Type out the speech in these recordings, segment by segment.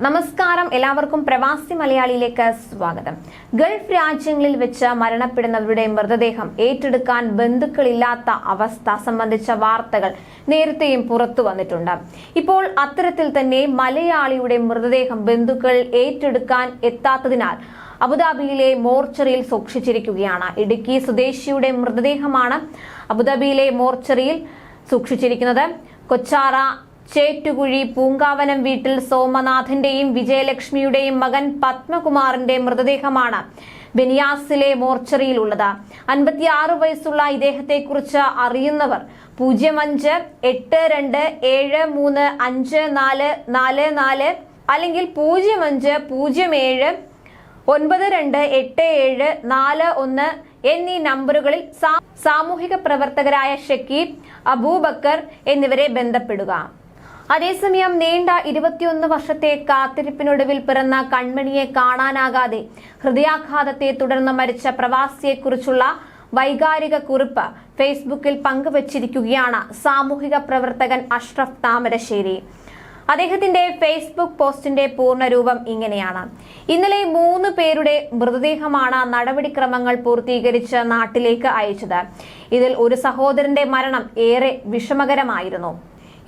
നമസ്കാരം, എല്ലാവർക്കും പ്രവാസി മലയാളിയിലേക്ക് സ്വാഗതം. ഗൾഫ് രാജ്യങ്ങളിൽ വെച്ച് മരണപ്പെടുന്നവരുടെ മൃതദേഹം ഏറ്റെടുക്കാൻ ബന്ധുക്കളില്ലാത്ത അവസ്ഥ സംബന്ധിച്ച വാർത്തകൾ നേരത്തെയും പുറത്തു വന്നിട്ടുണ്ട്. ഇപ്പോൾ അത്തരത്തിൽ തന്നെ മലയാളിയുടെ മൃതദേഹം ബന്ധുക്കൾ ഏറ്റെടുക്കാൻ എത്താത്തതിനാൽ അബുദാബിയിലെ മോർച്ചറിയിൽ സൂക്ഷിച്ചിരിക്കുകയാണ്. ഇടുക്കി സ്വദേശിയുടെ മൃതദേഹമാണ് അബുദാബിയിലെ മോർച്ചറിയിൽ സൂക്ഷിച്ചിരിക്കുന്നത്. കൊച്ചാറ ചേറ്റുകുഴി പൂങ്കാവനം വീട്ടിൽ സോമനാഥന്റെയും വിജയലക്ഷ്മിയുടെയും മകൻ പത്മകുമാറിന്റെ മൃതദേഹമാണ് ബനിയാസിലെ മോർച്ചറിയിലുള്ളത്. 56 വയസ്സുള്ള ഇദ്ദേഹത്തെക്കുറിച്ച് അറിയുന്നവർ 0582735444 അല്ലെങ്കിൽ 0507928741 എന്നീ നമ്പറുകളിൽ സാമൂഹിക പ്രവർത്തകരായ ഷക്കീബ്, അബൂബക്കർ എന്നിവരെ ബന്ധപ്പെടുക. അതേസമയം നീണ്ട 21 വർഷത്തെ കാത്തിരിപ്പിനൊടുവിൽ പിറന്ന കൺമണിയെ കാണാനാകാതെ ഹൃദയാഘാതത്തെ തുടർന്ന് മരിച്ച പ്രവാസിയെക്കുറിച്ചുള്ള വൈകാരിക കുറിപ്പ് ഫേസ്ബുക്കിൽ പങ്കുവച്ചിരിക്കുകയാണ് സാമൂഹിക പ്രവർത്തകൻ അഷ്റഫ് താമരശ്ശേരി. അദ്ദേഹത്തിന്റെ ഫേസ്ബുക്ക് പോസ്റ്റിന്റെ പൂർണ്ണരൂപം ഇങ്ങനെയാണ്. ഇന്നലെ 3 പേരുടെ മൃതദേഹമാണ് നടപടിക്രമങ്ങൾ പൂർത്തീകരിച്ച് നാട്ടിലേക്ക് അയച്ചത്. ഇതിൽ ഒരു സഹോദരന്റെ മരണം ഏറെ വിഷമകരമായിരുന്നു.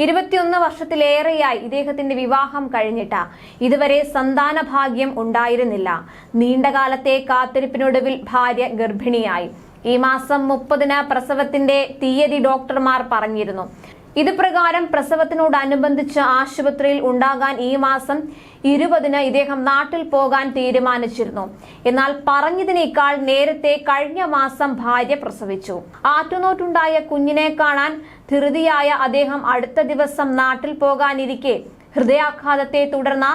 21 വർഷത്തിലേറെയായി ഇദ്ദേഹത്തിന്റെ വിവാഹം കഴിഞ്ഞിട്ട് ഇതുവരെ സന്താന ഭാഗ്യം ഉണ്ടായിരുന്നില്ല. നീണ്ടകാലത്തെ കാത്തിരിപ്പിനൊടുവിൽ ഭാര്യ ഗർഭിണിയായി. ഈ മാസം 30-ന് പ്രസവത്തിന്റെ തീയതി ഡോക്ടർമാർ പറഞ്ഞിരുന്നു. ഇത് പ്രകാരം പ്രസവത്തിനോടനുബന്ധിച്ച് ആശുപത്രിയിൽ ഉണ്ടാകാൻ ഈ മാസം 20-ന് ഇദ്ദേഹം നാട്ടിൽ പോകാൻ തീരുമാനിച്ചിരുന്നു. എന്നാൽ പറഞ്ഞതിനേക്കാൾ നേരത്തെ കഴിഞ്ഞ മാസം ഭാര്യ പ്രസവിച്ചു. ആറ്റുനോട്ടുണ്ടായ കുഞ്ഞിനെ കാണാൻ ധൃതിയായ അദ്ദേഹം അടുത്ത ദിവസം നാട്ടിൽ പോകാനിരിക്കെ ഹൃദയാഘാതത്തെ തുടർന്ന്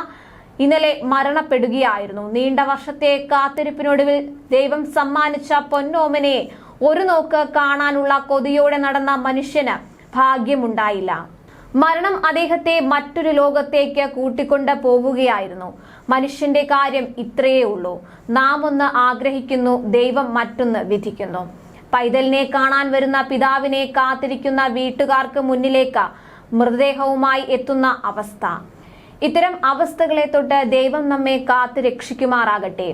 ഇന്നലെ മരണപ്പെടുകയായിരുന്നു. നീണ്ട വർഷത്തെ കാത്തിരിപ്പിനൊടുവിൽ ദൈവം സമ്മാനിച്ച പൊന്നോമനയെ ഒരു നോക്ക് കാണാനുള്ള കൊതിയോടെ നടന്ന മനുഷ്യന് ഭാഗ്യമുണ്ടായില്ല. മരണം അദ്ദേഹത്തെ മറ്റൊരു ലോകത്തേക്ക് കൂട്ടിക്കൊണ്ട് പോവുകയായിരുന്നു. മനുഷ്യന്റെ കാര്യം ഇത്രയേ ഉള്ളൂ. നാം ഒന്ന് ആഗ്രഹിക്കുന്നു, ദൈവം മറ്റൊന്ന് വിധിക്കുന്നു. പൈതലിനെ കാണാൻ വരുന്ന പിതാവിനെ കാത്തിരിക്കുന്ന വീട്ടുകാർക്ക് മുന്നിലേക്ക് മൃതദേഹവുമായി എത്തുന്ന അവസ്ഥ. ഇത്തരം അവസ്ഥകളെ തൊട്ട് ദൈവം നമ്മെ കാത്തു രക്ഷിക്കുമാറാകട്ടെ.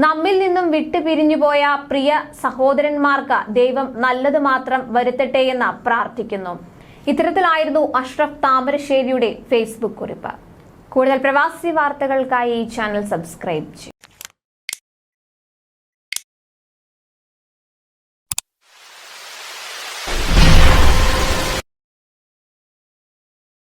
നമ്മിൽ നിന്നും വിട്ടുപിരിഞ്ഞുപോയ പ്രിയ സഹോദരന്മാർക്ക് ദൈവം നല്ലത് മാത്രം വരുത്തട്ടെ എന്ന് പ്രാർത്ഥിക്കുന്നു. ഇത്തരത്തിലായിരുന്നു അഷ്റഫ് താമരശ്ശേരിയുടെ ഫേസ്ബുക്ക് കുറിപ്പ്. കൂടുതൽ പ്രവാസി വാർത്തകൾക്കായി ഈ ചാനൽ സബ്സ്ക്രൈബ് ചെയ്യും.